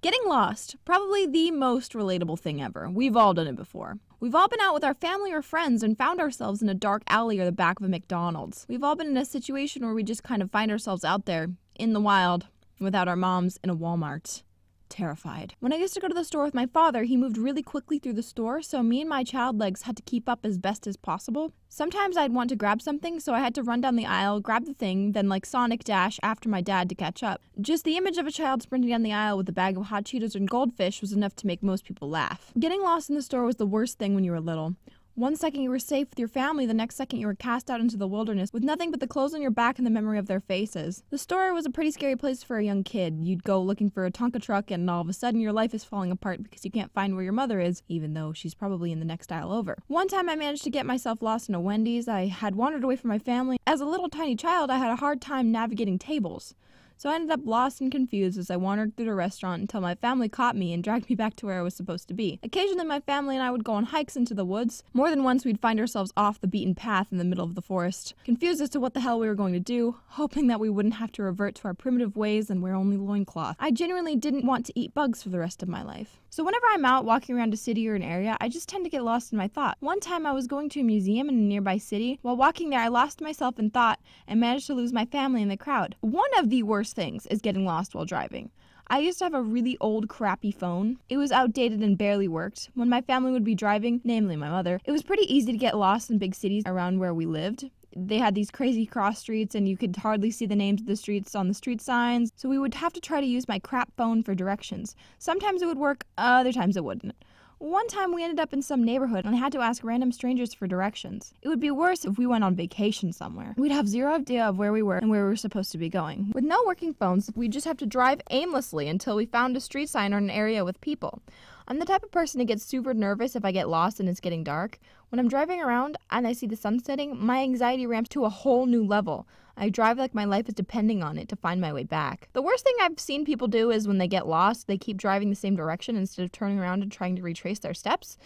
Getting lost, probably the most relatable thing ever. We've all done it before. We've all been out with our family or friends and found ourselves in a dark alley or the back of a McDonald's. We've all been in a situation where we just kind of find ourselves out there, in the wild, without our moms in a Walmart. Terrified. When I used to go to the store with my father, he moved really quickly through the store, so me and my child legs had to keep up as best as possible. Sometimes I'd want to grab something, so I had to run down the aisle, grab the thing, then like Sonic dash after my dad to catch up. Just the image of a child sprinting down the aisle with a bag of hot Cheetos and goldfish was enough to make most people laugh. Getting lost in the store was the worst thing when you were little. One second you were safe with your family, the next second you were cast out into the wilderness with nothing but the clothes on your back and the memory of their faces. The store was a pretty scary place for a young kid. You'd go looking for a Tonka truck and all of a sudden your life is falling apart because you can't find where your mother is, even though she's probably in the next aisle over. One time I managed to get myself lost in a Wendy's. I had wandered away from my family. As a little tiny child, I had a hard time navigating tables. So I ended up lost and confused as I wandered through the restaurant until my family caught me and dragged me back to where I was supposed to be. Occasionally my family and I would go on hikes into the woods. More than once we'd find ourselves off the beaten path in the middle of the forest, confused as to what the hell we were going to do, hoping that we wouldn't have to revert to our primitive ways and wear only loincloth. I genuinely didn't want to eat bugs for the rest of my life. So whenever I'm out walking around a city or an area, I just tend to get lost in my thought. One time I was going to a museum in a nearby city. While walking there, I lost myself in thought and managed to lose my family in the crowd. One of the worst things is getting lost while driving. I used to have a really old, crappy phone. It was outdated and barely worked. When my family would be driving, namely my mother, it was pretty easy to get lost in big cities around where we lived. They had these crazy cross streets and you could hardly see the names of the streets on the street signs, so we would have to try to use my crap phone for directions. Sometimes it would work, other times it wouldn't. One time we ended up in some neighborhood and I had to ask random strangers for directions. It would be worse if we went on vacation somewhere. We'd have zero idea of where we were and where we were supposed to be going. With no working phones, we'd just have to drive aimlessly until we found a street sign or an area with people. I'm the type of person who gets super nervous if I get lost and it's getting dark. When I'm driving around and I see the sun setting, my anxiety ramps to a whole new level. I drive like my life is depending on it to find my way back. The worst thing I've seen people do is when they get lost, they keep driving the same direction instead of turning around and trying to retrace their steps.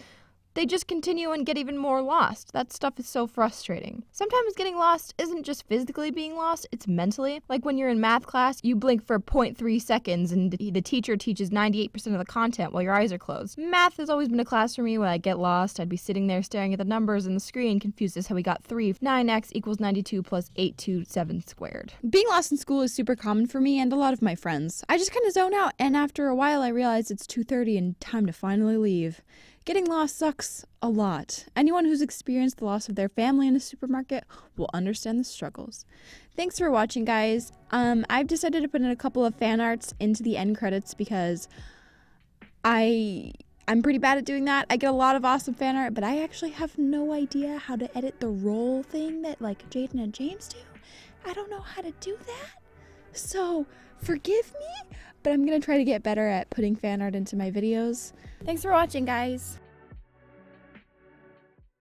They just continue and get even more lost. That stuff is so frustrating. Sometimes getting lost isn't just physically being lost, it's mentally. Like when you're in math class, you blink for 0.3 seconds and the teacher teaches 98% of the content while your eyes are closed. Math has always been a class for me. When I get lost, I'd be sitting there staring at the numbers on the screen, confused as how we got 3. 9x equals 92 plus 827 squared. Being lost in school is super common for me and a lot of my friends. I just kind of zone out, and after a while I realize it's 2:30 and time to finally leave. Getting lost sucks a lot. Anyone who's experienced the loss of their family in a supermarket will understand the struggles. Thanks for watching, guys. I've decided to put in a couple of fan arts into the end credits because I'm pretty bad at doing that. I get a lot of awesome fan art, but I actually have no idea how to edit the roll thing that like Jaden and James do. I don't know how to do that. So forgive me, but I'm gonna try to get better at putting fan art into my videos. Thanks for watching, guys.